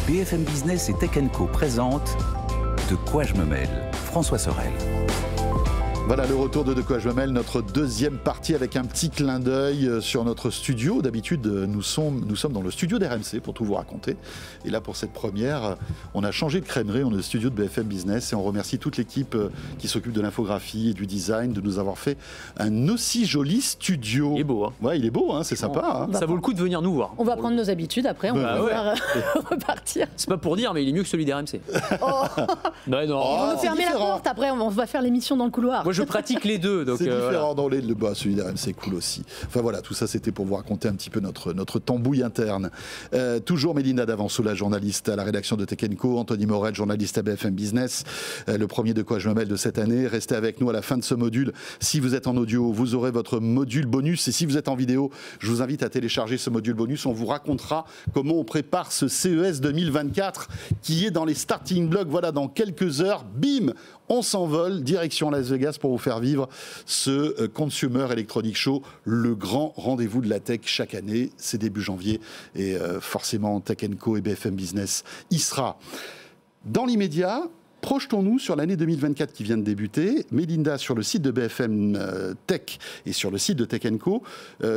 BFM Business et Tech & Co présentent De quoi je me mêle, François Sorel. Voilà le retour de quoi je me mêle, notre deuxième partie avec un petit clin d'œil sur notre studio. D'habitude, nous sommes dans le studio d'RMC pour tout vous raconter. Et là, pour cette première, on a changé de crèmerie, on est au studio de BFM Business et on remercie toute l'équipe qui s'occupe de l'infographie et du design de nous avoir fait un aussi joli studio. Il est beau, hein. Ouais, il est beau, hein, c'est sympa. Hein. Ça vaut le coup de venir nous voir. On va prendre nos habitudes, après on va pouvoir repartir. C'est pas pour dire, mais il est mieux que celui d'RMC. Oh. Non, non. On va nous fermer la différent. porte, après on va faire l'émission dans le couloir. Moi, je pratique les deux. Donc, C'est différent voilà. dans les celui d'RMC c'est cool aussi. Enfin voilà, tout ça c'était pour vous raconter un petit peu notre tambouille interne. Toujours Mélinda Davanço, la journaliste à la rédaction de Tech & Co, Anthony Morel, journaliste à BFM Business, le premier de quoi je me mêle de cette année. Restez avec nous à la fin de ce module. Si vous êtes en audio, vous aurez votre module bonus et si vous êtes en vidéo, je vous invite à télécharger ce module bonus. On vous racontera comment on prépare ce CES 2024 qui est dans les starting blocks. Voilà, dans quelques heures, bim, on s'envole direction Las Vegas pour vous faire vivre ce Consumer Electronic Show, le grand rendez-vous de la tech chaque année. C'est début janvier et forcément Tech & Co et BFM Business y sera. Dans l'immédiat, projetons-nous sur l'année 2024 qui vient de débuter. Mélinda, sur le site de BFM Tech et sur le site de Tech & Co,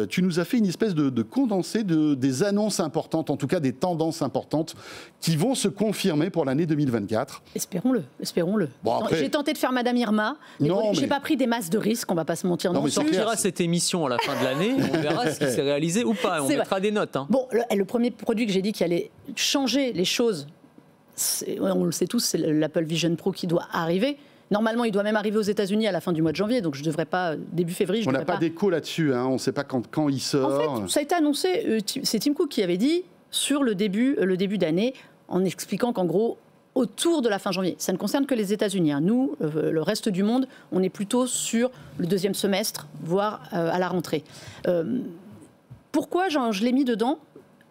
tu nous as fait une espèce de condensé des annonces importantes, en tout cas des tendances importantes qui vont se confirmer pour l'année 2024. Espérons-le, espérons-le. Bon, après... J'ai tenté de faire Madame Irma, mais Non, j'ai mais... pas pris des masses de risques, on va pas se mentir. Non, mais On sortira cette émission à la fin de l'année, on verra ce qui s'est réalisé ou pas, on mettra des notes. Hein. Bon, le premier produit que j'ai dit qui allait changer les choses, on le sait tous, c'est l'Apple Vision Pro qui doit arriver. Normalement, il doit même arriver aux États-Unis à la fin du mois de janvier, donc je ne devrais pas, début février, je on n'a devrais pas d'écho là-dessus, hein, on ne sait pas quand il sort. En fait, ça a été annoncé, c'est Tim Cook qui avait dit sur le début d'année, en expliquant qu'en gros, autour de la fin janvier, ça ne concerne que les États-Unis. Hein. Nous, le reste du monde, on est plutôt sur le deuxième semestre, voire à la rentrée. Pourquoi je l'ai mis dedans ?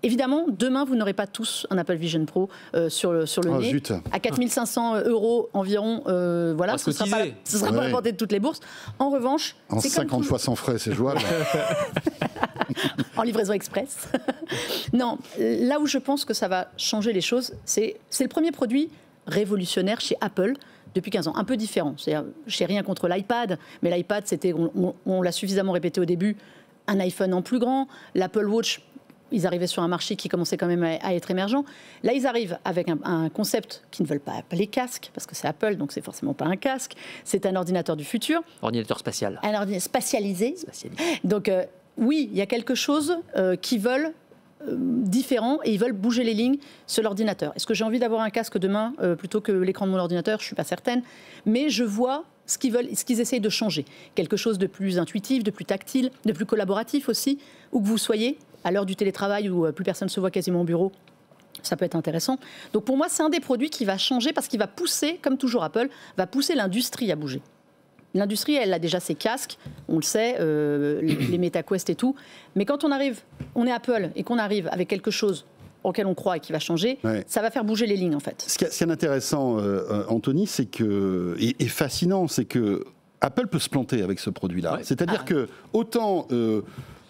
Évidemment, demain, vous n'aurez pas tous un Apple Vision Pro sur le nez. Zut. À 4 500 € environ, voilà, ce ne sera pas à la portée de toutes les bourses. En revanche... En 50 fois sans frais, c'est jouable. En livraison express. Non, là où je pense que ça va changer les choses, c'est le premier produit révolutionnaire chez Apple depuis 15 ans, un peu différent. C'est-à-dire, je n'ai rien contre l'iPad, mais l'iPad, c'était, on l'a suffisamment répété au début, un iPhone en plus grand, l'Apple Watch... Ils arrivaient sur un marché qui commençait quand même à être émergent. Là, ils arrivent avec un concept qu'ils ne veulent pas appeler casque, parce que c'est Apple, donc c'est forcément pas un casque. C'est un ordinateur du futur. Ordinateur spatial. Un ordinateur spatialisé. Donc, oui, il y a quelque chose qu'ils veulent différent et ils veulent bouger les lignes sur l'ordinateur. Est-ce que j'ai envie d'avoir un casque demain plutôt que l'écran de mon ordinateur ? Je ne suis pas certaine. Mais je vois ce qu'ils essayent de changer. Quelque chose de plus intuitif, de plus tactile, de plus collaboratif aussi, où que vous soyez. À l'heure du télétravail où plus personne ne se voit quasiment au bureau, ça peut être intéressant. Donc pour moi, c'est un des produits qui va changer parce qu'il va pousser, comme toujours Apple, va pousser l'industrie à bouger. L'industrie, elle a déjà ses casques, on le sait, les MetaQuest et tout. Mais quand on est Apple et qu'on arrive avec quelque chose auquel on croit et qui va changer, ça va faire bouger les lignes en fait. Ce qui est intéressant, Anthony, c'est que, et fascinant, c'est que Apple peut se planter avec ce produit-là. Ouais. C'est-à-dire que autant...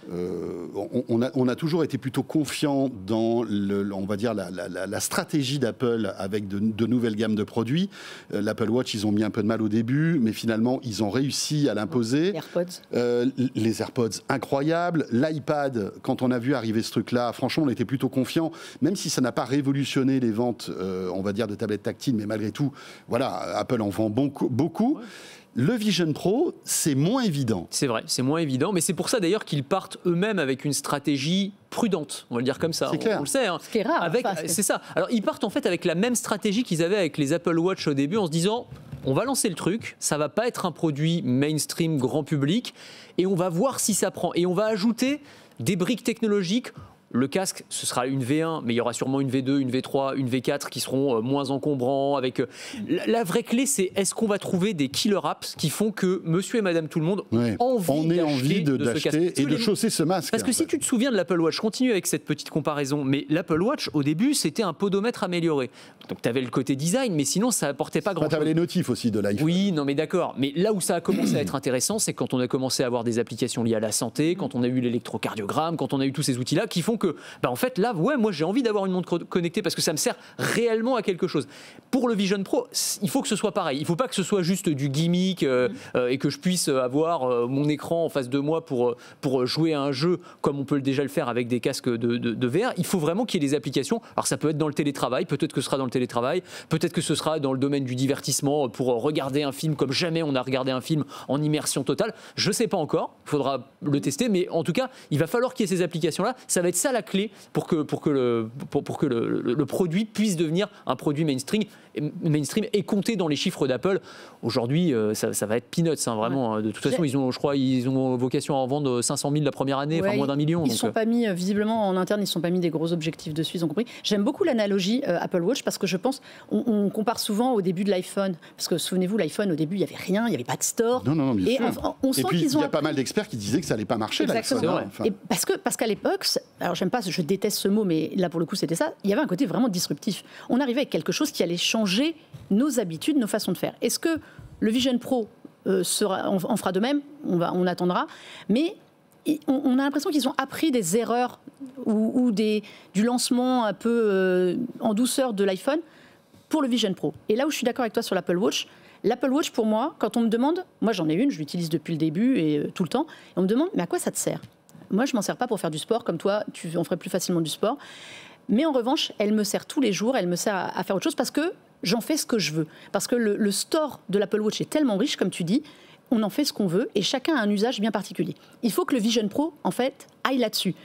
on a toujours été plutôt confiant dans on va dire la stratégie d'Apple avec de nouvelles gammes de produits. L'Apple Watch, ils ont mis un peu de mal au début, mais finalement, ils ont réussi à l'imposer. Les AirPods, incroyables. L'iPad, quand on a vu arriver ce truc-là, franchement, on était plutôt confiant, même si ça n'a pas révolutionné les ventes, on va dire, de tablettes tactiles, mais malgré tout, voilà, Apple en vend beaucoup. Ouais. Le Vision Pro, c'est moins évident. C'est vrai, c'est moins évident, mais c'est pour ça d'ailleurs qu'ils partent eux-mêmes avec une stratégie prudente, on va le dire comme ça. C'est clair. On le sait. Hein. Ce qui est rare. C'est ça. Alors ils partent en fait avec la même stratégie qu'ils avaient avec les Apple Watch au début, en se disant on va lancer le truc, ça va pas être un produit mainstream grand public, et on va voir si ça prend. Et on va ajouter des briques technologiques. Le casque, ce sera une V1, mais il y aura sûrement une V2, une V3, une V4 qui seront moins encombrants. Avec la vraie clé, c'est est-ce qu'on va trouver des killer apps qui font que monsieur et madame tout le monde ont envie d'acheter et de chausser ce masque. Parce que si tu te souviens de l'Apple Watch, continue avec cette petite comparaison, mais l'Apple Watch, au début, c'était un podomètre amélioré. Donc tu avais le côté design, mais sinon, ça apportait pas grand-chose. Tu avais les notifs aussi de l'iPhone. Oui, non mais d'accord. Mais là où ça a commencé à être intéressant, c'est quand on a commencé à avoir des applications liées à la santé, quand on a eu l'électrocardiogramme, quand on a eu tous ces outils-là qui font que, en fait, là, moi j'ai envie d'avoir une montre connectée parce que ça me sert réellement à quelque chose. Pour le Vision Pro, il faut que ce soit pareil. Il ne faut pas que ce soit juste du gimmick et que je puisse avoir mon écran en face de moi pour jouer à un jeu comme on peut déjà le faire avec des casques de VR. Il faut vraiment qu'il y ait des applications. Alors ça peut être dans le télétravail, peut-être que ce sera dans le télétravail, peut-être que ce sera dans le domaine du divertissement pour regarder un film comme jamais on a regardé un film en immersion totale. Je ne sais pas encore, il faudra le tester, mais en tout cas, il va falloir qu'il y ait ces applications-là. Ça va être ça la clé pour que le produit puisse devenir un produit mainstream et compter dans les chiffres d'Apple. Aujourd'hui, ça va être peanuts, hein, vraiment. De toute façon, je crois ils ont vocation à en vendre 500 000 la première année, moins d'1 million. Ils ne sont pas mis, visiblement en interne, ils ne sont pas mis des gros objectifs dessus, ils ont compris. J'aime beaucoup l'analogie Apple Watch parce que je pense, on compare souvent au début de l'iPhone, parce que souvenez-vous, l'iPhone au début, il n'y avait rien, il n'y avait pas de store. Non, bien sûr. On sent et puis, qu'ils ont il y a pas mal d'experts qui disaient que ça n'allait pas marcher, l'iPhone. Enfin. Et parce qu'à l'époque, alors j'aime pas, je déteste ce mot, mais là pour le coup c'était ça, il y avait un côté vraiment disruptif. On arrivait avec quelque chose qui allait changer nos habitudes, nos façons de faire. Est-ce que le Vision Pro en fera de même? On attendra. Mais on a l'impression qu'ils ont appris des erreurs ou du lancement un peu en douceur de l'iPhone pour le Vision Pro. Et là où je suis d'accord avec toi sur l'Apple Watch pour moi, quand on me demande, moi j'en ai une, je l'utilise depuis le début et tout le temps, et on me demande, mais à quoi ça te sert? Moi je m'en sers pas pour faire du sport, comme toi, on ferait plus facilement du sport. Mais en revanche, elle me sert tous les jours, elle me sert à faire autre chose parce que j'en fais ce que je veux. Parce que le store de l'Apple Watch est tellement riche, comme tu dis, on en fait ce qu'on veut et chacun a un usage bien particulier. Il faut que le Vision Pro, en fait, aille là-dessus.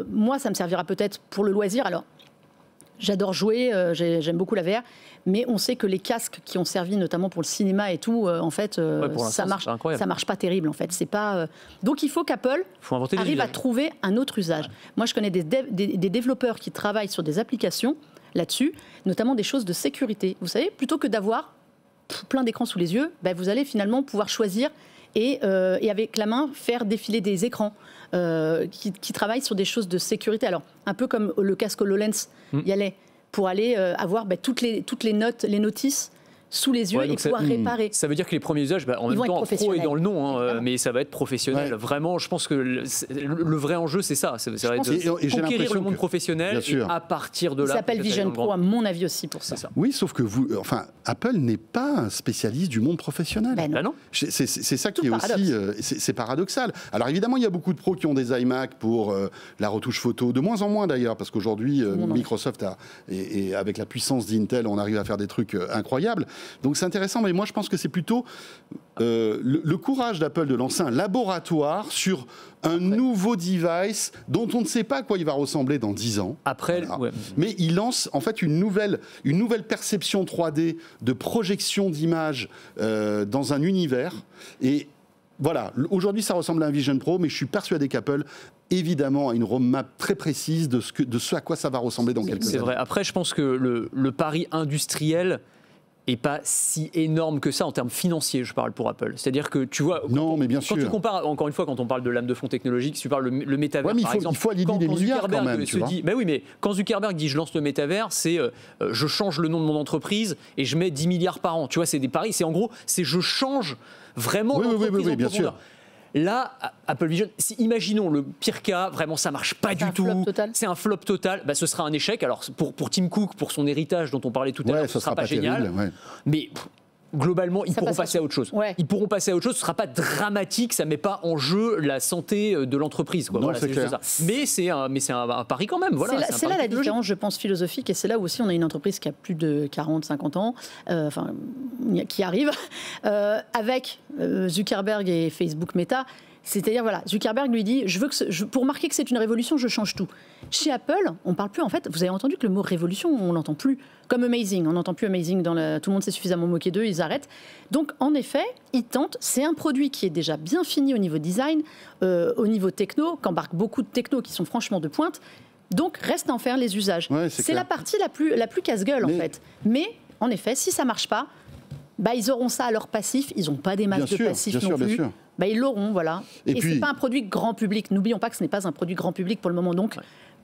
Moi, ça me servira peut-être pour le loisir. Alors, j'adore jouer, j'aime beaucoup la VR, mais on sait que les casques qui ont servi notamment pour le cinéma et tout, en fait, ça marche pas terrible. En fait, c'est pas. Donc, il faut qu'Apple arrive à trouver un autre usage. Ouais. Moi, je connais des développeurs qui travaillent sur des applications là-dessus, notamment des choses de sécurité. Vous savez, plutôt que d'avoir plein d'écrans sous les yeux, vous allez finalement pouvoir choisir et avec la main faire défiler des écrans qui travaillent sur des choses de sécurité. Alors, un peu comme le casque HoloLens y allait, pour aller avoir toutes les notes, les notices sous les yeux et pouvoir réparer. Ça veut dire que les premiers usages, en même temps, pro est dans le nom, mais ça va être professionnel. Ouais. Vraiment, je pense que le vrai enjeu, c'est ça. Ça va être conquérir le monde professionnel et à partir de là... Ça s'appelle Vision Pro, à mon avis aussi, pour ça. Oui, sauf que Apple n'est pas un spécialiste du monde professionnel. Non. C'est ça qui est aussi... c'est paradoxal. Alors évidemment, il y a beaucoup de pros qui ont des iMac pour la retouche photo, de moins en moins d'ailleurs, parce qu'aujourd'hui, Microsoft et avec la puissance d'Intel, on arrive à faire des trucs incroyables. Donc c'est intéressant, mais moi je pense que c'est plutôt le courage d'Apple de lancer un laboratoire sur un nouveau device dont on ne sait pas à quoi il va ressembler dans 10 ans. Mais il lance en fait une nouvelle perception 3D de projection d'images dans un univers. Et voilà, aujourd'hui ça ressemble à un Vision Pro, mais je suis persuadé qu'Apple évidemment a une roadmap très précise de ce à quoi ça va ressembler dans quelques années. C'est vrai. Après, je pense que le pari industriel et pas si énorme que ça en termes financiers, je parle pour Apple. C'est-à-dire que tu vois, quand tu compares, encore une fois, quand on parle de lame de fond technologique, si tu parles le métavers, par exemple, il faut aligner des milliards quand même, mais quand Zuckerberg dit je lance le métavers, c'est je change le nom de mon entreprise et je mets 10 milliards par an. Tu vois, c'est des paris, c'est en gros, c'est je change vraiment l'entreprise en bien profondeur. sûr. Là, Apple Vision, imaginons le pire cas, vraiment ça marche pas du tout, c'est un flop total, ce sera un échec. Alors pour Tim Cook, pour son héritage dont on parlait tout à l'heure, ce sera pas génial, terrible, mais globalement, ils pourront passer à autre chose. Ouais. Ils pourront passer à autre chose, ce ne sera pas dramatique, ça ne met pas en jeu la santé de l'entreprise. Quoi. Non, voilà, c'est clair. Ça. Mais c'est un pari quand même. Voilà, c'est là la différence, je pense, philosophique, et c'est là où aussi on a une entreprise qui a plus de 40-50 ans, qui arrive, avec Zuckerberg et Facebook Meta. C'est-à-dire, voilà, Zuckerberg lui dit, pour marquer que c'est une révolution, je change tout. Chez Apple, on ne parle plus, en fait, vous avez entendu que le mot révolution, on l'entend plus. Comme amazing, on n'entend plus amazing, tout le monde s'est suffisamment moqué d'eux, ils arrêtent. Donc, en effet, ils tentent, c'est un produit qui est déjà bien fini au niveau design, au niveau techno, qu'embarque beaucoup de techno qui sont franchement de pointe. Donc, reste à en faire les usages. Ouais, c'est la partie la plus casse-gueule, en fait. Mais, en effet, si ça ne marche pas, ils auront ça à leur passif, ils n'ont pas des masses de passifs non plus. Ils l'auront, voilà. Et puis, ce n'est pas un produit grand public. N'oublions pas que ce n'est pas un produit grand public pour le moment. Donc,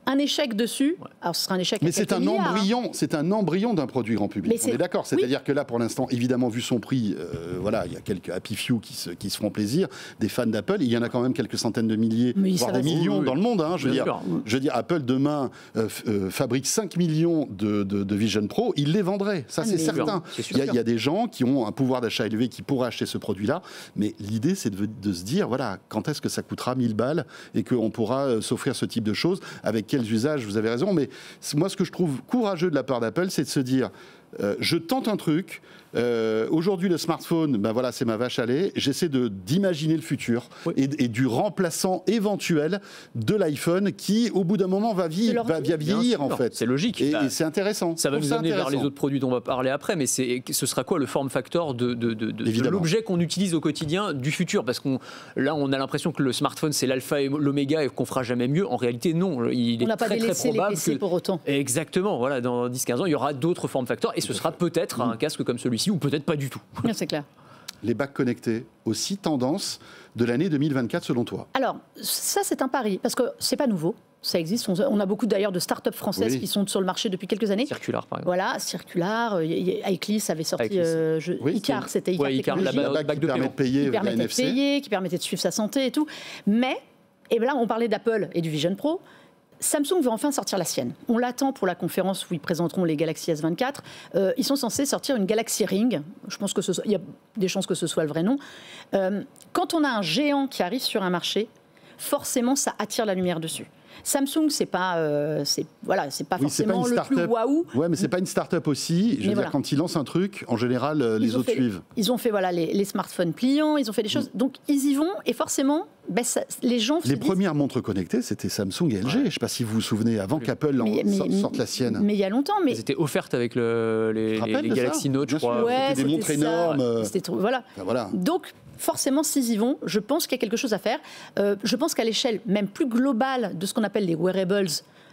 un échec dessus, alors ce sera un échec. Mais c'est un embryon d'un produit grand public. On est d'accord. C'est-à-dire que là, pour l'instant, évidemment, vu son prix, voilà, il y a quelques happy few qui se feront plaisir, des fans d'Apple. Il y en a quand même quelques centaines de milliers, voire des millions dans le monde. Hein, je veux dire, Apple demain fabrique 5 millions de Vision Pro, il les vendrait. Ça, c'est certain. Il y a des gens qui ont un pouvoir d'achat élevé qui pourraient acheter ce produit-là. Mais l'idée, c'est de se dire, voilà, quand est-ce que ça coûtera 1000 balles et qu'on pourra s'offrir ce type de choses, avec quels usages, vous avez raison. Mais moi, ce que je trouve courageux de la part d'Apple, c'est de se dire, je tente un truc. Aujourd'hui, le smartphone, ben voilà, c'est ma vache à lait. J'essaie d'imaginer le futur et du remplaçant éventuel de l'iPhone qui, au bout d'un moment, va vieillir en fait. C'est logique. Et c'est intéressant. Ça va nous amener vers les autres produits dont on va parler après, mais ce sera quoi le form factor de l'objet qu'on utilise au quotidien du futur? Parce là, on a l'impression que le smartphone, c'est l'alpha et l'oméga et qu'on fera jamais mieux. En réalité, non. On n'a pas délaissé les PC pour autant. Exactement. Voilà, dans 10-15 ans, il y aura d'autres form factors et ce sera peut-être un casque comme celui-ci ou peut-être pas du tout. C'est clair. Les bacs connectés, aussi tendance de l'année 2024 selon toi? Alors, ça c'est un pari, parce que c'est pas nouveau. Ça existe. On a beaucoup d'ailleurs de start-up françaises qui sont sur le marché depuis quelques années. Circular, par exemple. Voilà, Circular. Iclis avait sorti Icar, c'était Icar, la bague qui permet de payer, qui permettait de suivre sa santé et tout. Mais, et là on parlait d'Apple et du Vision Pro. Samsung veut enfin sortir la sienne. On l'attend pour la conférence où ils présenteront les Galaxy S24. Ils sont censés sortir une Galaxy Ring. Je pense qu'il y a des chances que ce soit le vrai nom. Quand on a un géant qui arrive sur un marché, forcément, ça attire la lumière dessus. Samsung, c'est pas forcément le plus waouh. Ouais, mais c'est pas une start-up aussi. Je veux dire, quand ils lancent un truc, en général, les autres suivent. Ils ont fait les smartphones pliants, ils ont fait des choses. Donc ils y vont et forcément, les gens. Les premières montres connectées, c'était Samsung et LG. Je ne sais pas si vous vous souvenez, avant qu'Apple sorte la sienne. Mais il y a longtemps. Elles étaient offertes avec les Galaxy Note, je crois. C'était des montres énormes. Voilà. Donc forcément, s'ils y vont, je pense qu'il y a quelque chose à faire. Je pense qu'à l'échelle même plus globale de ce qu'on appelle les wearables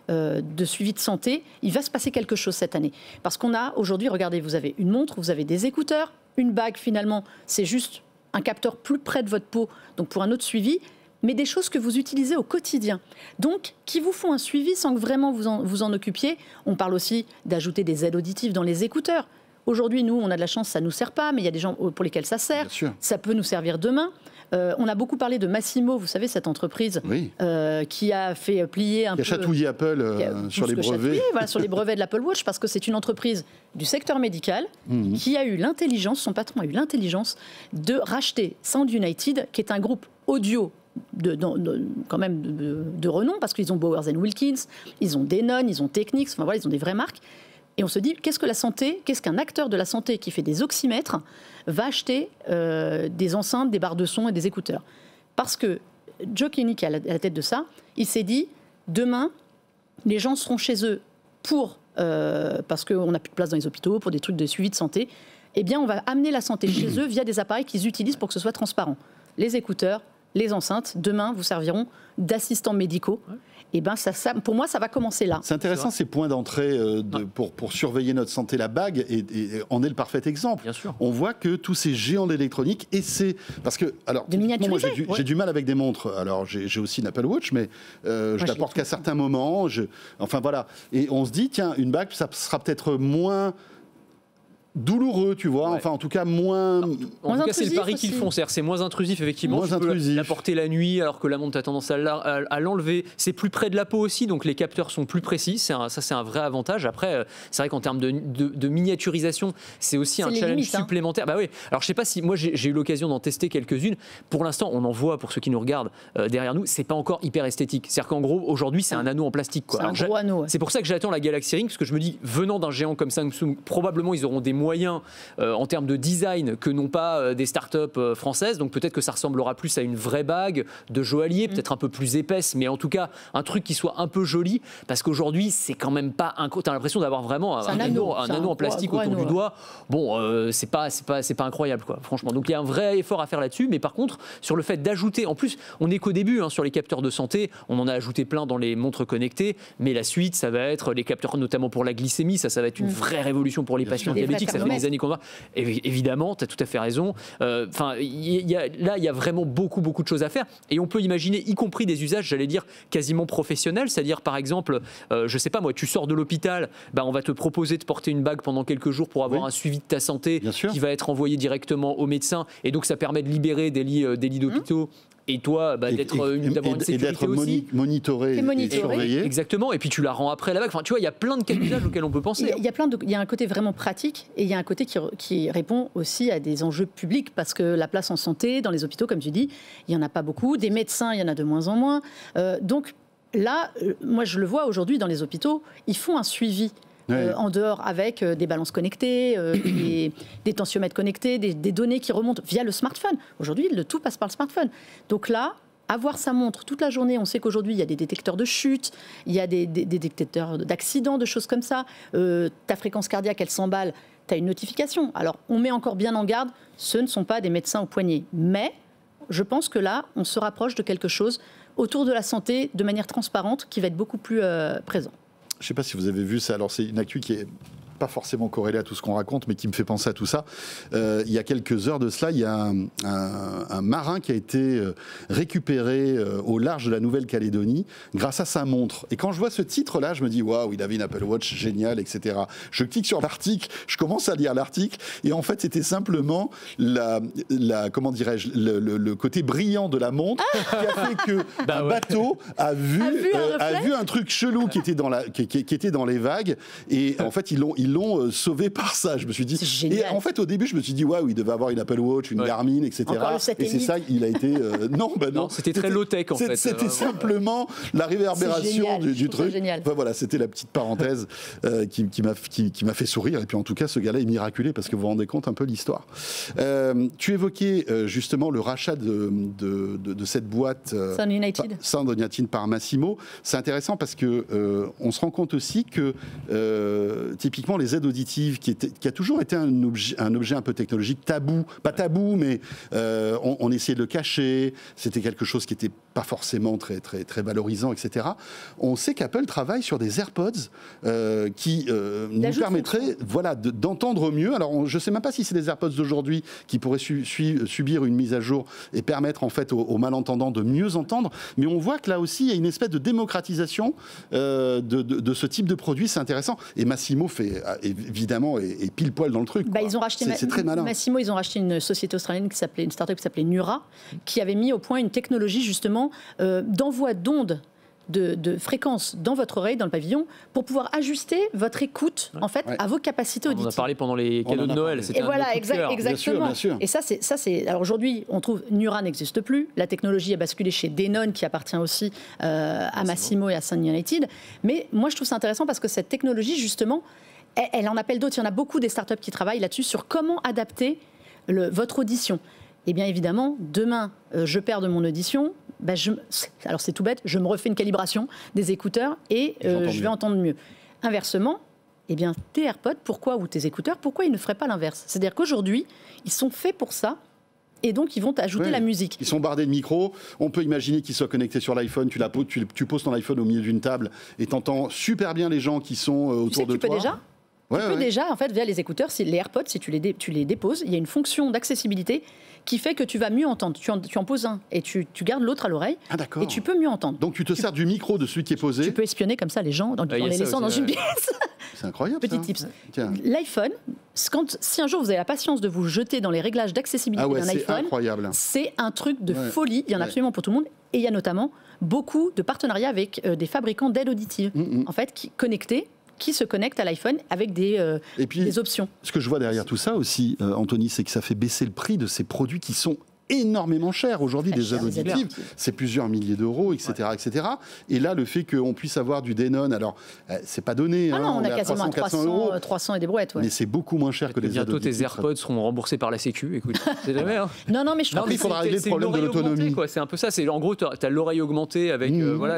de suivi de santé, il va se passer quelque chose cette année. Parce qu'on a aujourd'hui, regardez, vous avez une montre, vous avez des écouteurs, une bague finalement, c'est juste un capteur plus près de votre peau, donc pour un autre suivi, mais des choses que vous utilisez au quotidien. Donc, qui vous font un suivi sans que vraiment vous en occupiez. On parle aussi d'ajouter des aides auditives dans les écouteurs. Aujourd'hui, nous, on a de la chance, ça ne nous sert pas, mais il y a des gens pour lesquels ça sert. Ça peut nous servir demain. On a beaucoup parlé de Massimo, vous savez, cette entreprise qui a fait plier un peu... Qui a chatouillé Apple sur les brevets. Sur les brevets de l'Apple Watch, parce que c'est une entreprise du secteur médical qui a eu l'intelligence, son patron a eu l'intelligence de racheter Sound United, qui est un groupe audio quand même de renom, parce qu'ils ont Bowers & Wilkins, ils ont Denon, ils ont Technics, enfin voilà, ils ont des vraies marques. Et on se dit, qu'est-ce qu'un acteur de la santé qui fait des oxymètres va acheter des enceintes, des barres de son et des écouteurs? Parce que Joe Kinney, qui est à la tête de ça, il s'est dit, demain, les gens seront chez eux parce qu'on n'a plus de place dans les hôpitaux, pour des trucs de suivi de santé. Eh bien, on va amener la santé chez eux via des appareils qu'ils utilisent pour que ce soit transparent. Les écouteurs, les enceintes, demain, vous serviront d'assistants médicaux. Et ben pour moi, ça va commencer là. C'est intéressant ces points d'entrée pour surveiller notre santé. La bague en est le parfait exemple. Bien sûr. On voit que tous ces géants de l'électronique essaient, parce que alors moi j'ai du mal avec des montres. Alors j'ai aussi une Apple Watch, mais je la porte qu'à certains moments. Enfin voilà. Et on se dit tiens, une bague, ça sera peut-être moins douloureux, tu vois, enfin en tout cas moins... En tout cas, c'est le pari qu'ils font, c'est moins intrusif, effectivement. Moins intrusif. La porter la nuit, alors que la montre a tendance à l'enlever. C'est plus près de la peau aussi, donc les capteurs sont plus précis. Ça, c'est un vrai avantage. Après, c'est vrai qu'en termes de miniaturisation, c'est aussi un challenge supplémentaire. Bah oui. Alors, je sais pas si... Moi, j'ai eu l'occasion d'en tester quelques-unes. Pour l'instant, on en voit, pour ceux qui nous regardent derrière nous, c'est pas encore hyper esthétique. C'est-à-dire qu'en gros, aujourd'hui, c'est un anneau en plastique, quoi. C'est un gros anneau. C'est pour ça que j'attends la Galaxy Ring, parce que je me dis, venant d'un géant comme Samsung, probablement, ils auront des moyens en termes de design que n'ont pas des startups françaises. Donc peut-être que ça ressemblera plus à une vraie bague de joaillier, peut-être un peu plus épaisse, mais en tout cas un truc qui soit un peu joli, parce qu'aujourd'hui c'est quand même pas t'as l'impression d'avoir vraiment un anneau en plastique autour du doigt. Bon, c'est pas incroyable, quoi, franchement. Donc il y a un vrai effort à faire là-dessus, mais par contre sur le fait d'ajouter, en plus on n'est qu'au début sur les capteurs de santé, on en a ajouté plein dans les montres connectées, mais la suite ça va être les capteurs notamment pour la glycémie, ça va être une vraie révolution pour les patients diabétiques. que ça fait des années qu'on voit. Évidemment, tu as tout à fait raison. Enfin, il y a vraiment beaucoup de choses à faire. Et on peut imaginer, y compris des usages, j'allais dire, quasiment professionnels. C'est-à-dire, par exemple, je sais pas moi, tu sors de l'hôpital, on va te proposer de porter une bague pendant quelques jours pour avoir un suivi de ta santé qui va être envoyé directement au médecin. Et donc, ça permet de libérer des lits d'hôpitaux. Et toi, d'avoir une sécurité aussi. Monitoré et surveillé. Exactement. Et puis tu la rends après la bague. Enfin, tu vois, il y a plein de cas d'usage auxquels on peut penser. Il y a un côté vraiment pratique et il y a un côté qui répond aussi à des enjeux publics parce que la place en santé dans les hôpitaux, comme tu dis, il n'y en a pas beaucoup. Des médecins, il y en a de moins en moins. Donc là, moi je le vois aujourd'hui dans les hôpitaux, ils font un suivi. En dehors avec des balances connectées, des tensiomètres connectés, des données qui remontent via le smartphone. Aujourd'hui, le tout passe par le smartphone. Donc là, avoir sa montre toute la journée, on sait qu'aujourd'hui, il y a des détecteurs de chute, il y a des détecteurs d'accidents, de choses comme ça. Ta fréquence cardiaque, elle s'emballe, tu as une notification. Alors, on met encore bien en garde, ce ne sont pas des médecins au poignet. Mais je pense que là, on se rapproche de quelque chose autour de la santé de manière transparente qui va être beaucoup plus présent. Je ne sais pas si vous avez vu ça. Alors, c'est une actu qui est pas forcément corrélée à tout ce qu'on raconte, mais qui me fait penser à tout ça. Il y a quelques heures de cela, il y a un marin qui a été récupéré au large de la Nouvelle-Calédonie grâce à sa montre. Et quand je vois ce titre-là, je me dis, waouh, il avait une Apple Watch géniale, etc. Je clique sur l'article, je commence à lire l'article, et en fait, c'était simplement comment dirais-je, le côté brillant de la montre qui a fait que un bateau a vu un truc chelou qui était dans les vagues, et en fait, ils l'ont sauvé par ça. Je me suis dit. Et en fait, au début, je me suis dit, waouh, il devait avoir une Apple Watch, une Garmin, etc. Et c'est ça, il a été. Non, c'était très low-tech en fait. C'était simplement la réverbération du truc. Enfin, voilà, c'était la petite parenthèse qui m'a fait sourire. Et puis en tout cas, ce gars-là est miraculé parce que vous vous rendez compte un peu l'histoire. Tu évoquais justement le rachat de cette boîte Sound United par Massimo. C'est intéressant parce que on se rend compte aussi que typiquement les aides auditives, qui a toujours été un objet un peu technologique tabou, pas tabou, mais on essayait de le cacher. C'était quelque chose qui n'était pas forcément très valorisant, etc. On sait qu'Apple travaille sur des AirPods qui nous permettraient d'entendre mieux. Alors, je ne sais même pas si c'est des AirPods d'aujourd'hui qui pourraient subir une mise à jour et permettre en fait aux malentendants de mieux entendre. Mais on voit que là aussi, il y a une espèce de démocratisation de ce type de produit. C'est intéressant. Et Massimo fait évidemment est pile poil dans le truc. Ils ont racheté c'est très malin. Massimo, ils ont racheté une société australienne une start-up qui s'appelait Nura, qui avait mis au point une technologie justement d'envoi d'ondes de fréquences dans votre oreille, dans le pavillon, pour pouvoir ajuster votre écoute en fait à vos capacités auditives. On en a parlé pendant les cadeaux de Noël. Et voilà, exactement. Bien sûr. Et ça, c'est. Alors aujourd'hui, on trouve Nura n'existe plus. La technologie a basculé chez Denon, qui appartient aussi à Massimo et à Sound United. Mais moi, je trouve ça intéressant parce que cette technologie, justement, elle en appelle d'autres. Il y en a beaucoup des startups qui travaillent là-dessus sur comment adapter votre audition. Et bien évidemment, demain, je perds de mon audition. Alors c'est tout bête, je me refais une calibration des écouteurs et je vais entendre mieux. Inversement, eh bien, tes AirPods, ou tes écouteurs, pourquoi ils ne feraient pas l'inverse ? C'est-à-dire qu'aujourd'hui, ils sont faits pour ça. Et donc, ils vont t'ajouter la musique. Ils sont bardés de micros. On peut imaginer qu'ils soient connectés sur l'iPhone. Tu poses ton iPhone au milieu d'une table et t'entends super bien les gens qui sont autour de toi. Tu peux déjà, en fait, via les écouteurs, les AirPods, si tu les déposes, il y a une fonction d'accessibilité qui fait que tu vas mieux entendre. Tu en poses un et tu gardes l'autre à l'oreille et tu peux mieux entendre. Donc tu te sers du micro de celui qui est posé. Tu peux espionner comme ça les gens en les laissant dans une pièce. C'est incroyable. Petit tips. L'iPhone, si un jour vous avez la patience de vous jeter dans les réglages d'accessibilité d'un iPhone, c'est un truc de folie. Il y en a absolument pour tout le monde. Et il y a notamment beaucoup de partenariats avec des fabricants d'aides auditives, en fait, qui se connectent à l'iPhone avec des options. Ce que je vois derrière tout ça aussi, Anthony, c'est que ça fait baisser le prix de ces produits qui sont énormément cher aujourd'hui, des aides auditives, c'est plusieurs milliers d'euros, etc., etc. Et là, le fait qu'on puisse avoir du Denon, alors c'est pas donné. Ah non, on a quasiment 300 et des brouettes. Mais c'est beaucoup moins cher que les aides auditives. Bientôt tes AirPods seront remboursés par la Sécu. Écoute, c'est jamais. Hein. Non, mais je crois qu'il faudra régler le problème de l'autonomie. C'est un peu ça. En gros, tu as l'oreille augmentée avec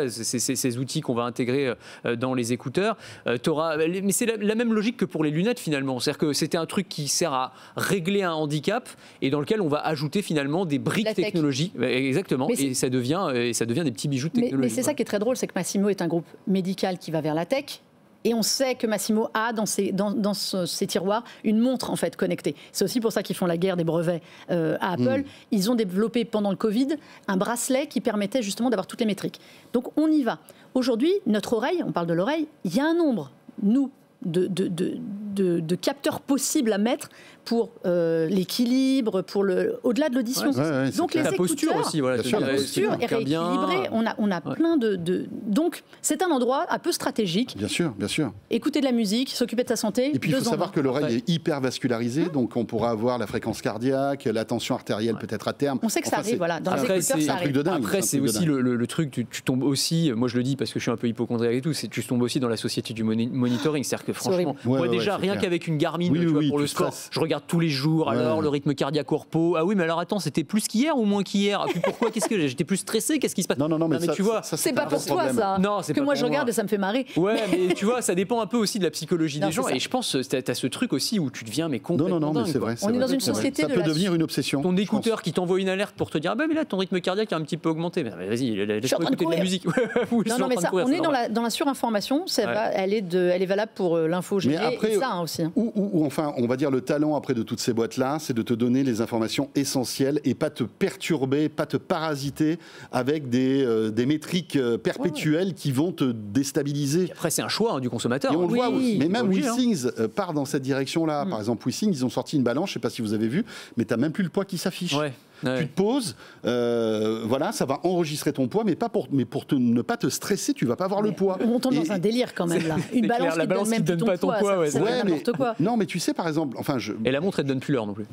ces outils qu'on va intégrer dans les écouteurs. Mais c'est la même logique que pour les lunettes finalement. C'est-à-dire que c'était un truc qui sert à régler un handicap et dans lequel on va ajouter finalement des briques technologiques, exactement, et ça devient des petits bijoux de technologie. Mais c'est ça qui est très drôle, c'est que Massimo est un groupe médical qui va vers la tech, Et on sait que Massimo a dans ses tiroirs une montre en fait connectée. C'est aussi pour ça qu'ils font la guerre des brevets à Apple. Ils ont développé pendant le Covid un bracelet qui permettait justement d'avoir toutes les métriques. Donc on y va. Aujourd'hui, notre oreille, on parle de l'oreille, il y a un nombre, nous, de capteurs possibles à mettre pour l'équilibre, pour au-delà de l'audition. Donc les la écouteurs, posture aussi, voilà, la posture est rééquilibrée. On a plein donc c'est un endroit un peu stratégique. Bien sûr, bien sûr. Écouter de la musique, s'occuper de sa santé. Et puis il faut savoir que l'oreille est hyper vascularisée, donc on pourra avoir la fréquence cardiaque, la tension artérielle peut-être à terme. On sait que ça arrive, voilà. Dans les écouteurs, ça arrive. Après, c'est aussi le truc, tu tombes aussi, moi je le dis parce que je suis un peu hypocondriaque et tout, tu tombes aussi dans la société du monitoring. C'est-à-dire que franchement, moi déjà, rien qu'avec une Garmin pour le sport, je regarde tous les jours, alors le rythme cardiaque au repos. Ah oui, mais alors attends, c'était plus qu'hier ou moins qu'hier? Puis pourquoi? Qu'est-ce que j'étais plus stressé? Qu'est-ce qui se passe? Non, mais tu vois, c'est pas pour toi ça. Non, c'est que pas moi je regarde et ça me fait marrer. Ouais, mais tu vois, ça dépend un peu aussi de la psychologie des gens. Et je pense que t'as ce truc aussi où tu deviens complètement dingue. Non, mais c'est vrai. On est dans une société ça peut devenir une obsession. Ton écouteur qui t'envoie une alerte pour te dire ah ben mais là ton rythme cardiaque a un petit peu augmenté. Mais vas-y, laisse-moi écouter de la musique. Non, mais ça, on est dans la surinformation. Elle est valable pour l'info GG et ça aussi. Ou enfin, on va dire le talent après de toutes ces boîtes-là, c'est de te donner les informations essentielles et pas te perturber, pas te parasiter avec des métriques perpétuelles qui vont te déstabiliser. Et après, c'est un choix du consommateur. Et on le voit, mais même WeThings part dans cette direction-là. Par exemple, WeThings, ils ont sorti une balance, je ne sais pas si vous avez vu, mais tu n'as même plus le poids qui s'affiche. Tu te poses, voilà, ça va enregistrer ton poids, mais pour ne pas te stresser, tu vas pas avoir le poids. On tombe dans un délire quand même là. Une balance qui donne même plus ton poids, ça fait n'importe quoi. Non, mais tu sais par exemple, et la montre elle te donne plus l'heure non plus.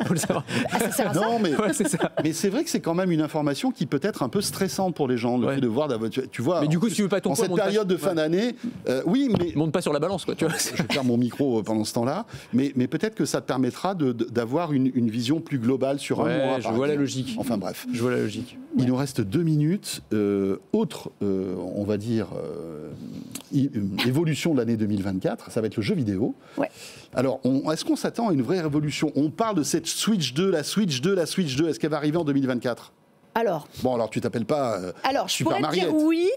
Faut le savoir. Ça sert à ça. Non, mais c'est vrai que c'est quand même une information qui peut être un peu stressante pour les gens, le fait de voir, tu vois. Mais du coup, si tu veux pas ton poids, en cette période de fin d'année, oui, mais monte pas sur la balance quoi. Tu vois. Je vais faire mon micro pendant ce temps-là, mais peut-être que ça te permettra d'avoir une vision plus globale sur un mois. Je vois la logique. Enfin bref. Je vois la logique. Il nous reste 2 minutes. Autre, on va dire, évolution de l'année 2024, ça va être le jeu vidéo. Ouais. Alors, est-ce qu'on s'attend à une vraie révolution? On parle de cette Switch 2, la Switch 2, la Switch 2. Est-ce qu'elle va arriver en 2024? Alors tu t'appelles pas Super Mariette.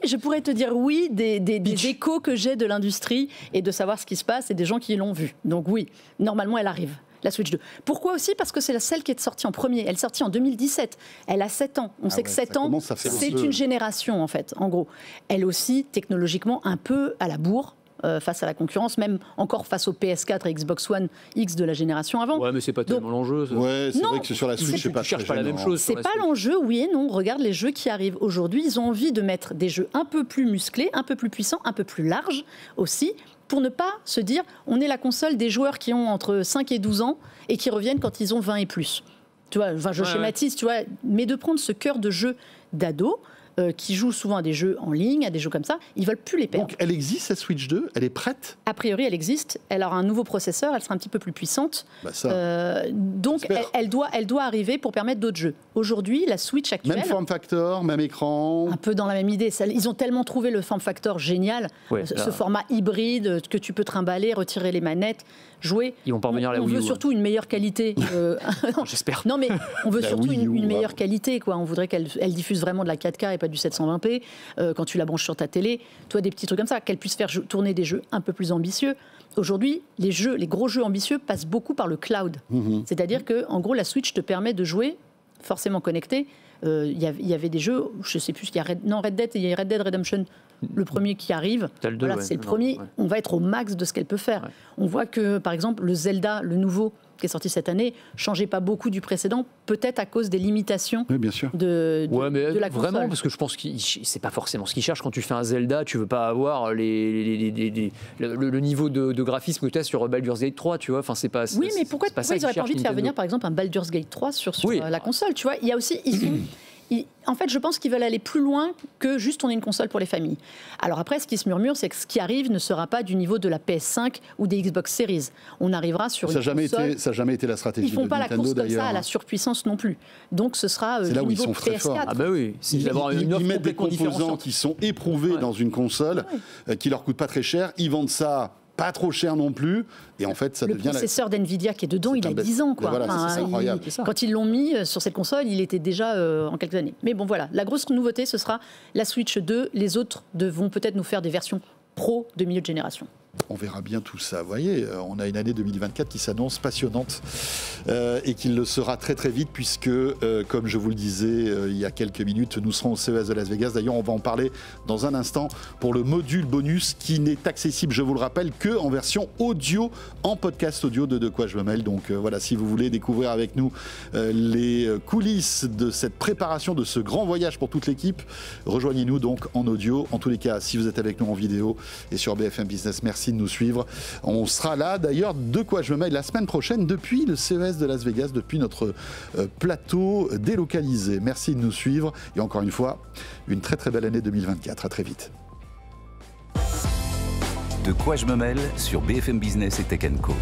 Je pourrais te dire oui des échos que j'ai de l'industrie et de savoir ce qui se passe et des gens qui l'ont vu. Donc oui, normalement elle arrive. La Switch 2. Pourquoi aussi? Parce que c'est celle qui est sortie en premier. Elle est sortie en 2017. Elle a 7 ans. On sait que 7 ans, c'est une génération, en fait, en gros. Elle aussi, technologiquement, un peu à la bourre. Face à la concurrence, même encore face au PS4 et Xbox One X de la génération avant. Ouais, mais c'est pas tellement l'enjeu. Ouais, c'est vrai que sur la Switch, tu cherches pas la même chose. C'est pas l'enjeu, oui et non. Regarde les jeux qui arrivent aujourd'hui. Ils ont envie de mettre des jeux un peu plus musclés, un peu plus puissants, un peu plus larges aussi, pour ne pas se dire on est la console des joueurs qui ont entre 5 et 12 ans et qui reviennent quand ils ont 20 et plus. Tu vois, enfin, je schématise, tu vois, mais de prendre ce cœur de jeu d'ado qui jouent souvent à des jeux en ligne, à des jeux comme ça, ils veulent plus les perdre. Donc elle existe, cette Switch 2 ? Elle est prête ? A priori, elle existe. Elle aura un nouveau processeur, elle sera un petit peu plus puissante. Donc elle doit arriver pour permettre d'autres jeux. Aujourd'hui, la Switch actuelle... Même form factor, même écran... Un peu dans la même idée. Ils ont tellement trouvé le form factor génial, ce format hybride que tu peux trimballer, retirer les manettes, jouer. Ils vont pas revenir à la Wii U. On veut surtout une meilleure qualité. J'espère. Non, mais on veut surtout une meilleure qualité, quoi. On voudrait qu'elle diffuse vraiment de la 4K et pas du 720p quand tu la branches sur ta télé. Toi, des petits trucs comme ça, qu'elle puisse faire tourner des jeux un peu plus ambitieux. Aujourd'hui, les gros jeux ambitieux passent beaucoup par le cloud. C'est-à-dire que, en gros, la Switch te permet de jouer forcément connecté. Il y avait des jeux, je sais plus, il y a Red Dead Redemption, le premier qui arrive. C'est le premier. On va être au max de ce qu'elle peut faire. On voit que, par exemple, le Zelda, le nouveau, qui est sorti cette année, changeait pas beaucoup du précédent, peut-être à cause des limitations de la console. Vraiment, parce que je pense que c'est pas forcément ce qu'ils cherchent. Quand tu fais un Zelda, tu veux pas avoir le niveau de graphisme que tu as sur Baldur's Gate 3, tu vois. Enfin, c'est pas. Oui, mais pourquoi ils n'auraient pas envie de faire venir, par exemple, un Baldur's Gate 3 sur la console, tu vois? Il y a aussi... En fait, je pense qu'ils veulent aller plus loin que juste on est une console pour les familles. Alors après, ce qui se murmure, c'est que ce qui arrive ne sera pas du niveau de la PS5 ou des Xbox Series. On arrivera sur une console... Ça n'a jamais été la stratégie de Nintendo, d'ailleurs. Ils ne font pas la course comme ça à la surpuissance non plus. Donc ce sera du niveau de PS4. Ah bah oui, ils mettent des composants qui sont éprouvés dans une console, qui leur coûtent pas très cher. Ils vendent ça pas trop cher non plus, et en fait ça devient... Le processeur d'NVIDIA qui est dedans, il a 10 ans, quoi. Voilà, c'est incroyable. Quand ils l'ont mis sur cette console, il était déjà en quelques années. Mais bon, voilà, la grosse nouveauté, ce sera la Switch 2. Les autres vont peut-être nous faire des versions pro de milieu de génération. On verra bien tout ça. Vous voyez, on a une année 2024 qui s'annonce passionnante et qui le sera très très vite puisque, comme je vous le disais il y a quelques minutes, nous serons au CES de Las Vegas. D'ailleurs, on va en parler dans un instant pour le module bonus qui n'est accessible, je vous le rappelle, que en version audio, en podcast audio de quoi je me mêle. Donc voilà, si vous voulez découvrir avec nous les coulisses de cette préparation de ce grand voyage pour toute l'équipe, rejoignez-nous donc en audio. En tous les cas, si vous êtes avec nous en vidéo et sur BFM Business, merci de nous suivre. On sera là d'ailleurs de quoi je me mêle la semaine prochaine depuis le CES de Las Vegas, depuis notre plateau délocalisé. Merci de nous suivre et encore une fois, une très très belle année 2024. À très vite. De quoi je me mêle sur BFM Business et Tech & Co.